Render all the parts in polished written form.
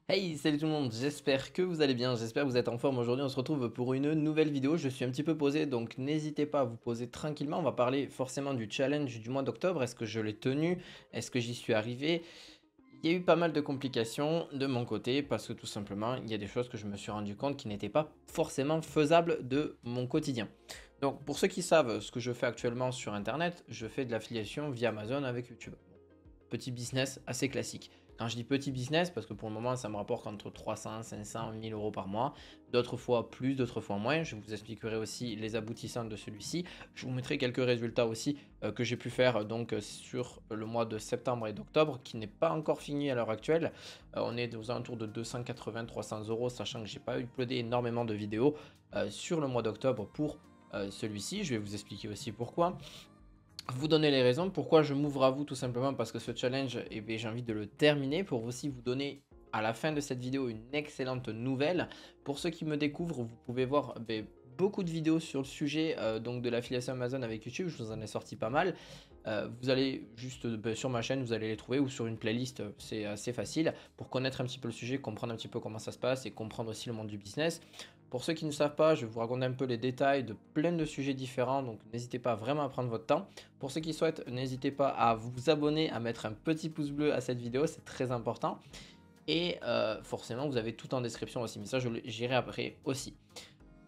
Hey, salut tout le monde, j'espère que vous allez bien, j'espère que vous êtes en forme. Aujourd'hui, on se retrouve pour une nouvelle vidéo. Je suis un petit peu posé, donc n'hésitez pas à vous poser tranquillement. On va parler forcément du challenge du mois d'octobre. Est-ce que je l'ai tenu? Est-ce que j'y suis arrivé? Il y a eu pas mal de complications de mon côté parce que tout simplement, il y a des choses que je me suis rendu compte qui n'étaient pas forcément faisables de mon quotidien. Donc, pour ceux qui savent ce que je fais actuellement sur Internet, je fais de l'affiliation via Amazon avec YouTube. Petit business assez classique. Quand je dis petit business, parce que pour le moment, ça me rapporte entre 300, 500, 1000 euros par mois. D'autres fois plus, d'autres fois moins. Je vous expliquerai aussi les aboutissants de celui-ci. Je vous mettrai quelques résultats aussi que j'ai pu faire sur le mois de septembre et d'octobre, qui n'est pas encore fini à l'heure actuelle. On est aux alentours de 280-300 euros, sachant que j'ai pas uploadé énormément de vidéos sur le mois d'octobre pour celui-ci. Je vais vous expliquer aussi pourquoi vous donner les raisons pourquoi je m'ouvre à vous, tout simplement parce que ce challenge, j'ai envie de le terminer pour aussi vous donner à la fin de cette vidéo une excellente nouvelle. Pour ceux qui me découvrent, vous pouvez voir beaucoup de vidéos sur le sujet donc de l'affiliation Amazon avec YouTube. Je vous en ai sorti pas mal. Vous allez juste sur ma chaîne, vous allez les trouver, ou sur une playlist, c'est assez facile pour connaître un petit peu le sujet, comprendre un petit peu comment ça se passe et comprendre aussi le monde du business. Pour ceux qui ne savent pas, je vais vous raconter un peu les détails de plein de sujets différents, donc n'hésitez pas vraiment à prendre votre temps. Pour ceux qui souhaitent, n'hésitez pas à vous abonner, à mettre un petit pouce bleu à cette vidéo, c'est très important. Et forcément, vous avez tout en description aussi, mais ça, j'irai après aussi.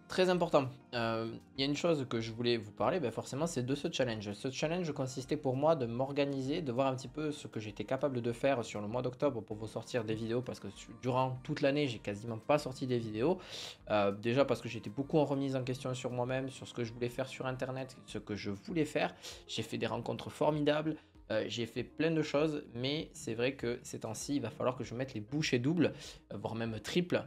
Très important, il y a une chose que je voulais vous parler, forcément, c'est de ce challenge. Ce challenge consistait pour moi de m'organiser, de voir un petit peu ce que j'étais capable de faire sur le mois d'octobre pour vous sortir des vidéos, parce que durant toute l'année, j'ai quasiment pas sorti des vidéos. Déjà parce que j'étais beaucoup en remise en question sur moi-même, sur ce que je voulais faire sur Internet, ce que je voulais faire. J'ai fait des rencontres formidables. J'ai fait plein de choses, mais c'est vrai que ces temps-ci, il va falloir que je mette les bouchées doubles, voire même triples,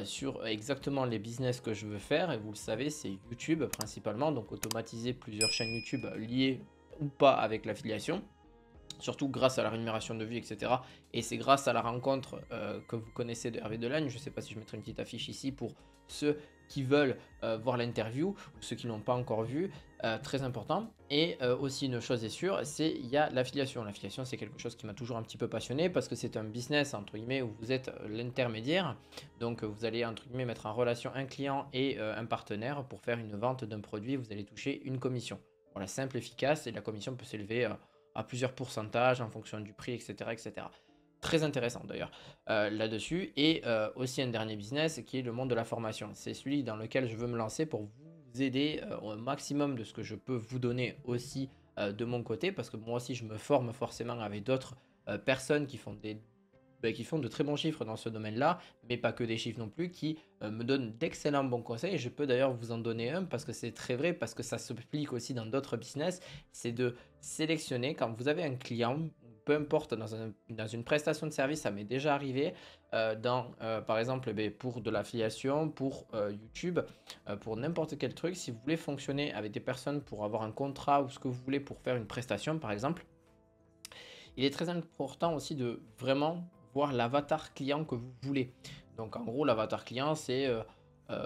sur exactement les business que je veux faire. Et vous le savez, c'est YouTube principalement, donc automatiser plusieurs chaînes YouTube liées ou pas avec l'affiliation, surtout grâce à la rémunération de vue, etc. Et c'est grâce à la rencontre que vous connaissez de Hervé Delagne. Je ne sais pas si je mettrai une petite affiche ici pour ceux qui veulent voir l'interview ou ceux qui ne l'ont pas encore vu. Très important. Et aussi une chose est sûre, c'est il y a l'affiliation. L'affiliation, c'est quelque chose qui m'a toujours un petit peu passionné parce que c'est un business entre guillemets où vous êtes l'intermédiaire. Donc vous allez entre guillemets mettre en relation un client et un partenaire pour faire une vente d'un produit. Vous allez toucher une commission. Voilà, simple, efficace, et la commission peut s'élever à plusieurs pourcentages en fonction du prix, etc. etc. Très intéressant d'ailleurs là-dessus. Et aussi un dernier business qui est le monde de la formation. C'est celui dans lequel je veux me lancer pour vous aider au maximum de ce que je peux vous donner aussi de mon côté, parce que moi aussi je me forme forcément avec d'autres personnes qui font de très bons chiffres dans ce domaine-là, mais pas que des chiffres non plus, qui me donnent d'excellents bons conseils. Et je peux d'ailleurs vous en donner un parce que c'est très vrai, parce que ça s'applique aussi dans d'autres business. C'est de sélectionner quand vous avez un client, peu importe dans une prestation de service, ça m'est déjà arrivé, par exemple pour de l'affiliation, pour YouTube, pour n'importe quel truc. Si vous voulez fonctionner avec des personnes pour avoir un contrat ou ce que vous voulez pour faire une prestation par exemple, il est très important aussi de vraiment voir l'avatar client que vous voulez. Donc en gros, l'avatar client, c'est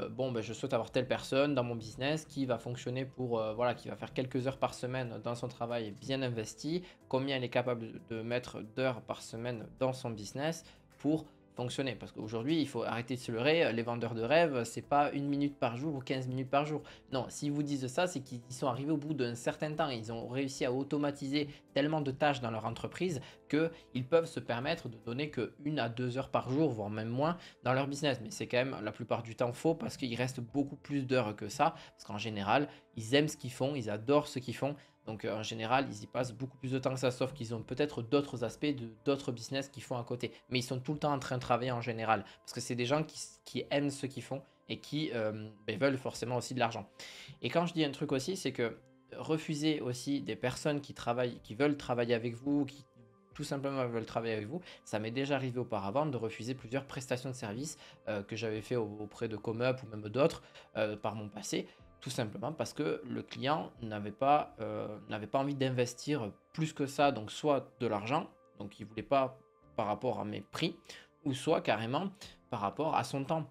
bon, je souhaite avoir telle personne dans mon business qui va fonctionner pour, voilà, qui va faire quelques heures par semaine dans son travail bien investi, combien elle est capable de mettre d'heures par semaine dans son business pour fonctionner. Parce qu'aujourd'hui, il faut arrêter de se leurrer, les vendeurs de rêves, c'est pas 1 minute par jour ou 15 minutes par jour. Non, s'ils vous disent ça, c'est qu'ils sont arrivés au bout d'un certain temps. Ils ont réussi à automatiser tellement de tâches dans leur entreprise qu'ils peuvent se permettre de donner que 1 à 2 heures par jour, voire même moins, dans leur business. Mais c'est quand même la plupart du temps faux parce qu'il reste beaucoup plus d'heures que ça. Parce qu'en général, ils aiment ce qu'ils font, ils adorent ce qu'ils font. Donc en général, ils y passent beaucoup plus de temps que ça, sauf qu'ils ont peut-être d'autres aspects d'autres business qu'ils font à côté. Mais ils sont tout le temps en train de travailler en général. Parce que c'est des gens qui aiment ce qu'ils font et qui veulent forcément aussi de l'argent. Et quand je dis un truc aussi, c'est que refuser aussi des personnes qui travaillent, qui veulent travailler avec vous, qui tout simplement veulent travailler avec vous. Ça m'est déjà arrivé auparavant de refuser plusieurs prestations de services que j'avais fait auprès de ComeUp ou même d'autres par mon passé, tout simplement parce que le client n'avait pas envie d'investir plus que ça, donc soit de l'argent, donc il ne voulait pas par rapport à mes prix, ou soit carrément par rapport à son temps.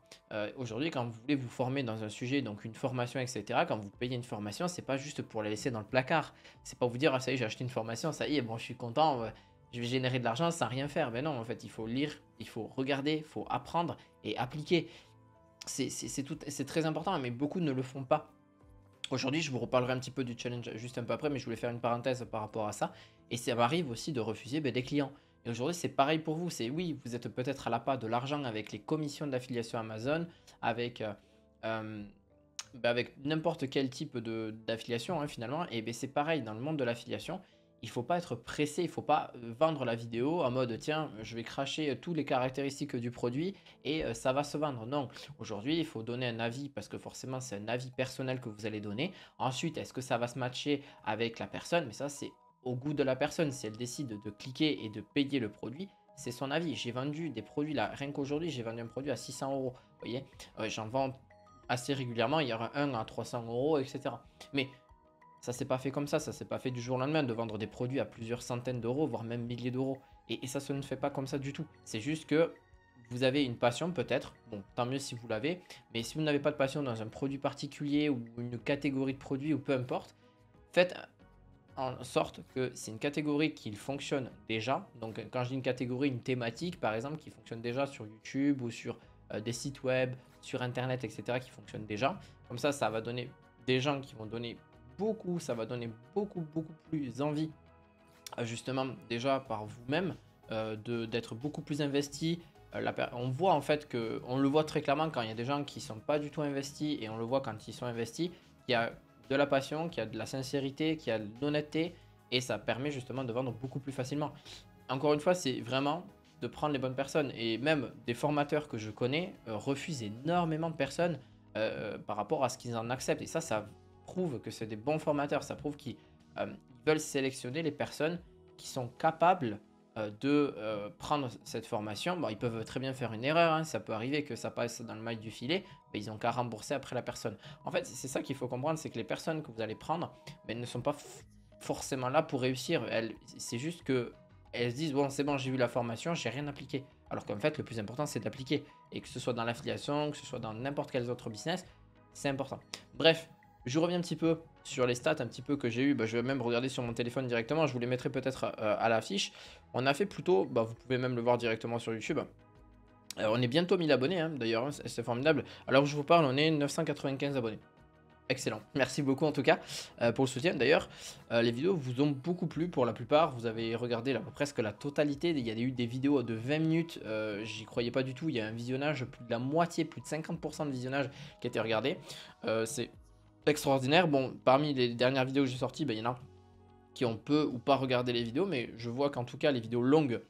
Aujourd'hui, quand vous voulez vous former dans un sujet, donc une formation, etc., quand vous payez une formation, c'est pas juste pour la laisser dans le placard. C'est pas vous dire, ah ça y est, j'ai acheté une formation, ça y est, bon, je suis content. je vais générer de l'argent sans rien faire. Ben non, en fait, il faut lire, il faut regarder, il faut apprendre et appliquer. C'est très important, mais beaucoup ne le font pas. Aujourd'hui, je vous reparlerai un petit peu du challenge juste un peu après, mais je voulais faire une parenthèse par rapport à ça. Et ça m'arrive aussi de refuser des clients. Et aujourd'hui, c'est pareil pour vous. C'est oui, vous êtes peut-être à la pas de l'argent avec les commissions d'affiliation Amazon, avec, euh, avec n'importe quel type d'affiliation finalement. Et c'est pareil dans le monde de l'affiliation. Il ne faut pas être pressé, il ne faut pas vendre la vidéo en mode tiens, je vais cracher toutes les caractéristiques du produit et ça va se vendre. Non, aujourd'hui, il faut donner un avis parce que forcément, c'est un avis personnel que vous allez donner. Ensuite, est-ce que ça va se matcher avec la personne? Mais ça, c'est au goût de la personne. Si elle décide de cliquer et de payer le produit, c'est son avis. J'ai vendu des produits là, rien qu'aujourd'hui, j'ai vendu un produit à 600 euros. Vous voyez, j'en vends assez régulièrement. Il y aura un à 300 euros, etc. Mais ça s'est pas fait comme ça s'est pas fait du jour au lendemain de vendre des produits à plusieurs centaines d'euros, voire même milliers d'euros. Et ça se ne fait pas comme ça du tout. C'est juste que vous avez une passion peut-être, bon, tant mieux si vous l'avez, mais si vous n'avez pas de passion dans un produit particulier ou une catégorie de produits ou peu importe, faites en sorte que c'est une catégorie qui fonctionne déjà. Donc quand je dis une catégorie, une thématique par exemple, qui fonctionne déjà sur YouTube ou sur des sites web, sur Internet, etc., qui fonctionne déjà. Comme ça va donner des gens qui vont donner beaucoup, ça va donner beaucoup plus envie, justement déjà par vous-même, d'être beaucoup plus investi. On voit en fait que, on le voit très clairement quand il y a des gens qui sont pas du tout investis et on le voit quand ils sont investis, qu'il y a de la passion, qu'il y a de la sincérité, qu'il y a de l'honnêteté et ça permet justement de vendre beaucoup plus facilement. Encore une fois, c'est vraiment de prendre les bonnes personnes et même des formateurs que je connais refusent énormément de personnes par rapport à ce qu'ils en acceptent et ça prouve que c'est des bons formateurs, ça prouve qu'ils veulent sélectionner les personnes qui sont capables de prendre cette formation. Bon, ils peuvent très bien faire une erreur, hein, ça peut arriver que ça passe dans le mail du filet, mais ils n'ont qu'à rembourser après la personne. En fait, c'est ça qu'il faut comprendre, c'est que les personnes que vous allez prendre ne sont pas forcément là pour réussir. C'est juste que elles se disent, bon, c'est bon, j'ai vu la formation, j'ai rien appliqué. Alors qu'en fait, le plus important, c'est d'appliquer. Et que ce soit dans l'affiliation, que ce soit dans n'importe quel autre business, c'est important. Bref, je reviens un petit peu sur les stats un petit peu que j'ai eu. Je vais même regarder sur mon téléphone directement. Je vous les mettrai peut-être à l'affiche. On a fait plutôt, vous pouvez même le voir directement sur YouTube. On est bientôt 1000 abonnés d'ailleurs, hein, c'est formidable. Alors que je vous parle, on est 995 abonnés. Excellent, merci beaucoup en tout cas pour le soutien. D'ailleurs, les vidéos vous ont beaucoup plu pour la plupart. Vous avez regardé là, presque la totalité. Il y a eu des vidéos de 20 minutes, j'y croyais pas du tout. Il y a un visionnage, plus de la moitié, plus de 50% de visionnage qui a été regardé. C'est extraordinaire. Bon, parmi les dernières vidéos que j'ai sorties, il y en a qui ont peu ou pas regardé les vidéos, mais je vois qu'en tout cas les vidéos longues,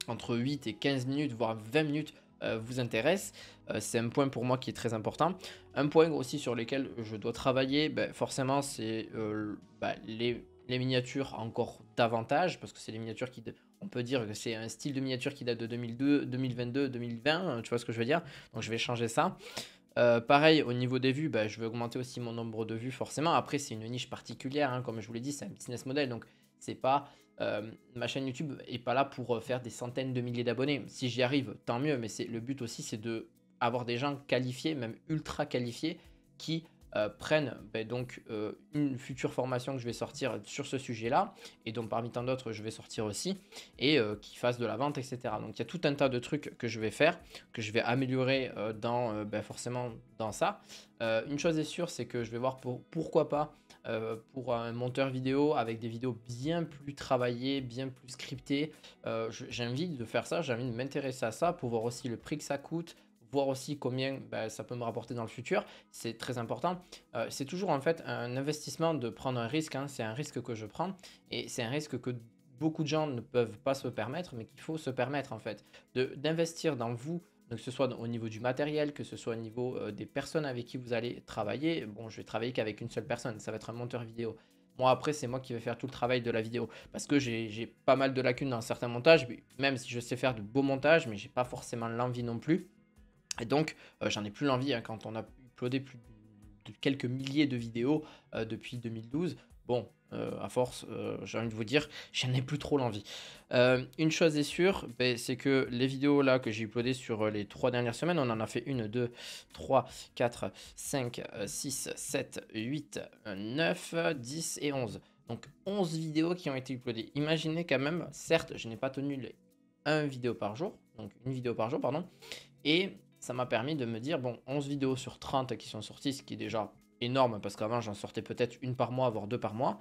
entre 8 et 15 minutes, voire 20 minutes, vous intéressent. C'est un point pour moi qui est très important. Un point aussi sur lequel je dois travailler, forcément, c'est les miniatures encore davantage, parce que c'est les miniatures qui... On peut dire que c'est un style de miniature qui date de 2002, 2022, 2020, tu vois ce que je veux dire. Donc je vais changer ça. Pareil, au niveau des vues, je vais augmenter aussi mon nombre de vues forcément. Après, c'est une niche particulière, hein, comme je vous l'ai dit, c'est un business model. Donc, c'est pas ma chaîne YouTube est pas là pour faire des centaines de milliers d'abonnés. Si j'y arrive, tant mieux. Mais le but aussi, c'est de avoir des gens qualifiés, même ultra qualifiés, qui prennent donc une future formation que je vais sortir sur ce sujet-là, et donc parmi tant d'autres, je vais sortir aussi, et qui fassent de la vente, etc. Donc il y a tout un tas de trucs que je vais faire, que je vais améliorer forcément dans ça. Une chose est sûre, c'est que je vais voir pourquoi pas pour un monteur vidéo avec des vidéos bien plus travaillées, bien plus scriptées. J'ai envie de faire ça, j'ai envie de m'intéresser à ça pour voir aussi le prix que ça coûte, voir aussi combien ça peut me rapporter dans le futur. C'est très important. C'est toujours en fait un investissement de prendre un risque, hein. C'est un risque que je prends et c'est un risque que beaucoup de gens ne peuvent pas se permettre, mais qu'il faut se permettre en fait d'investir dans vous. Donc, que ce soit au niveau du matériel, que ce soit au niveau des personnes avec qui vous allez travailler. Bon, je vais travailler qu'avec une seule personne, ça va être un monteur vidéo. Moi, après, c'est moi qui vais faire tout le travail de la vidéo. Parce que j'ai pas mal de lacunes dans certains montages, même si je sais faire de beaux montages, mais j'ai pas forcément l'envie non plus. Et donc, j'en ai plus l'envie, hein, quand on a uploadé plus de quelques milliers de vidéos depuis 2012. Bon, à force, j'ai envie de vous dire, j'en ai plus trop l'envie. Une chose est sûre, c'est que les vidéos là que j'ai uploadées sur les 3 dernières semaines, on en a fait 1, 2, 3, 4, 5, 6, 7, 8, 9, 10 et 11. Donc 11 vidéos qui ont été uploadées. Imaginez quand même, certes, je n'ai pas tenu les 1 vidéo par jour, donc une vidéo par jour, pardon. Et ça m'a permis de me dire, bon, 11 vidéos sur 30 qui sont sorties, ce qui est déjà énorme parce qu'avant j'en sortais peut-être une par mois, voire 2 par mois.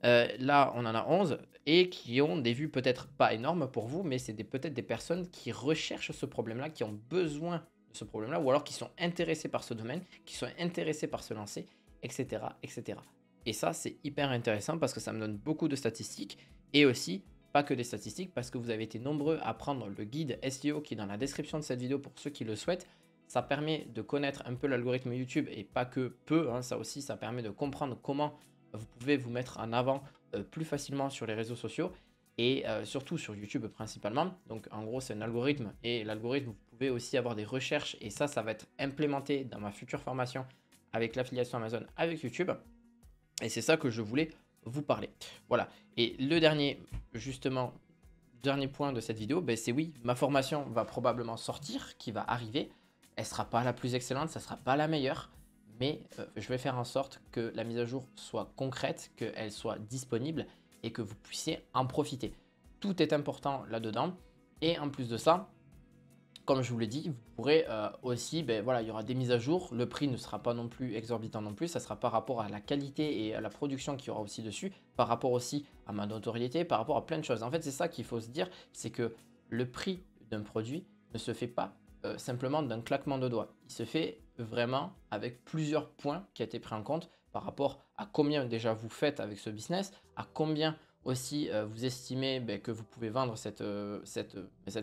Là, on en a 11 et qui ont des vues peut-être pas énormes pour vous, mais c'est peut-être des personnes qui recherchent ce problème-là, qui ont besoin de ce problème-là, ou alors qui sont intéressés par ce domaine, qui sont intéressés par se lancer, etc. etc. Et ça, c'est hyper intéressant parce que ça me donne beaucoup de statistiques et aussi pas que des statistiques parce que vous avez été nombreux à prendre le guide SEO qui est dans la description de cette vidéo pour ceux qui le souhaitent. Ça permet de connaître un peu l'algorithme YouTube et pas que peu, hein, ça aussi, ça permet de comprendre comment vous pouvez vous mettre en avant plus facilement sur les réseaux sociaux et surtout sur YouTube principalement. Donc en gros, c'est un algorithme et l'algorithme, vous pouvez aussi avoir des recherches et ça va être implémenté dans ma future formation avec l'affiliation Amazon avec YouTube. Et c'est ça que je voulais vous parler. Voilà. Et le dernier, justement, dernier point de cette vidéo, ben c'est oui, ma formation va probablement sortir, qui va arriver. Elle ne sera pas la plus excellente, ça ne sera pas la meilleure, mais je vais faire en sorte que la mise à jour soit concrète, qu'elle soit disponible et que vous puissiez en profiter. Tout est important là-dedans. Et en plus de ça, comme je vous l'ai dit, vous pourrez aussi, ben voilà, il y aura des mises à jour. Le prix ne sera pas non plus exorbitant non plus. Ça sera par rapport à la qualité et à la production qu'il y aura aussi dessus, par rapport aussi à ma notoriété, par rapport à plein de choses. En fait, c'est ça qu'il faut se dire, c'est que le prix d'un produit ne se fait pas simplement d'un claquement de doigts. Il se fait vraiment avec plusieurs points qui ont été pris en compte par rapport à combien déjà vous faites avec ce business, à combien aussi, vous estimez que vous pouvez vendre cette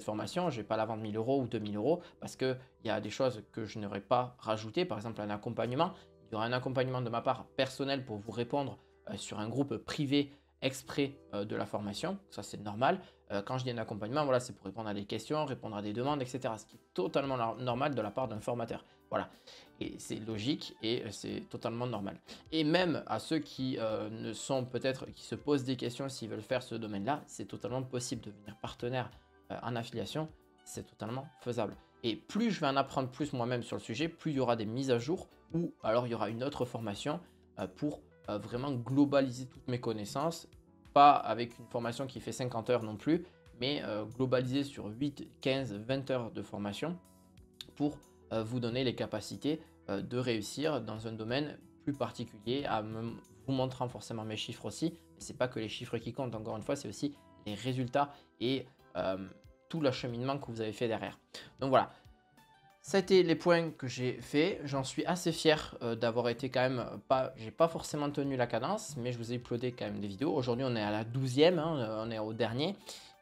formation. Je ne vais pas la vendre 1 000 € ou 2 000 € parce qu'il y a des choses que je n'aurais pas rajoutées. Par exemple, un accompagnement. Il y aura un accompagnement de ma part personnel pour vous répondre sur un groupe privé exprès de la formation. Ça, c'est normal. Quand je dis un accompagnement, voilà, c'est pour répondre à des questions, répondre à des demandes, etc. Ce qui est totalement normal de la part d'un formateur. Voilà. Et c'est logique et c'est totalement normal. Et même à ceux qui ne sont peut-être, qui se posent des questions s'ils veulent faire ce domaine-là, c'est totalement possible de devenir partenaire en affiliation, c'est totalement faisable. Et plus je vais en apprendre plus moi-même sur le sujet, plus il y aura des mises à jour ou alors il y aura une autre formation pour vraiment globaliser toutes mes connaissances, pas avec une formation qui fait 50 heures non plus, mais globaliser sur 8, 15, 20 heures de formation pour vous donner les capacités de réussir dans un domaine plus particulier, vous montrant forcément mes chiffres aussi. Mais c'est pas que les chiffres qui comptent, encore une fois, c'est aussi les résultats et tout l'acheminement que vous avez fait derrière. Donc voilà, ça a été les points que j'ai fait. J'en suis assez fier d'avoir été quand même j'ai pas forcément tenu la cadence, mais je vous ai uploadé quand même des vidéos. Aujourd'hui, on est à la 12e, hein, on est au dernier.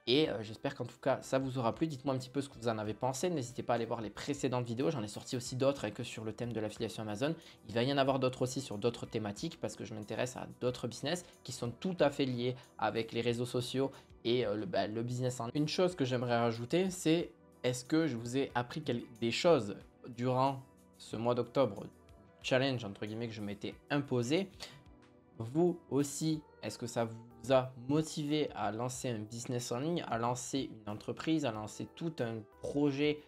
Et j'espère qu'en tout cas, ça vous aura plu. Dites-moi un petit peu ce que vous en avez pensé. N'hésitez pas à aller voir les précédentes vidéos. J'en ai sorti aussi d'autres que sur le thème de l'affiliation Amazon. Il va y en avoir d'autres aussi sur d'autres thématiques parce que je m'intéresse à d'autres business qui sont tout à fait liés avec les réseaux sociaux et le business en ligne. Une chose que j'aimerais rajouter, c'est est-ce que je vous ai appris des choses durant ce mois d'octobre, challenge entre guillemets que je m'étais imposé. Vous aussi, est-ce que ça vous a motivé à lancer un business en ligne, à lancer une entreprise, à lancer tout un projet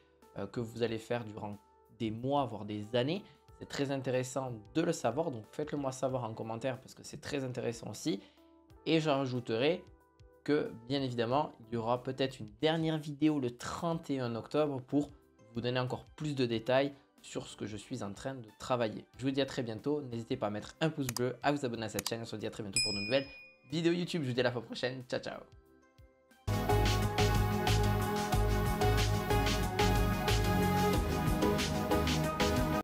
que vous allez faire durant des mois, voire des années? C'est très intéressant de le savoir, donc faites-le moi savoir en commentaire parce que c'est très intéressant aussi. Et j'en rajouterai que bien évidemment, il y aura peut-être une dernière vidéo le 31 octobre pour vous donner encore plus de détails sur ce que je suis en train de travailler. Je vous dis à très bientôt. N'hésitez pas à mettre un pouce bleu, à vous abonner à cette chaîne. On se dit à très bientôt pour de nouvelles vidéos YouTube. Je vous dis à la fois prochaine. Ciao, ciao.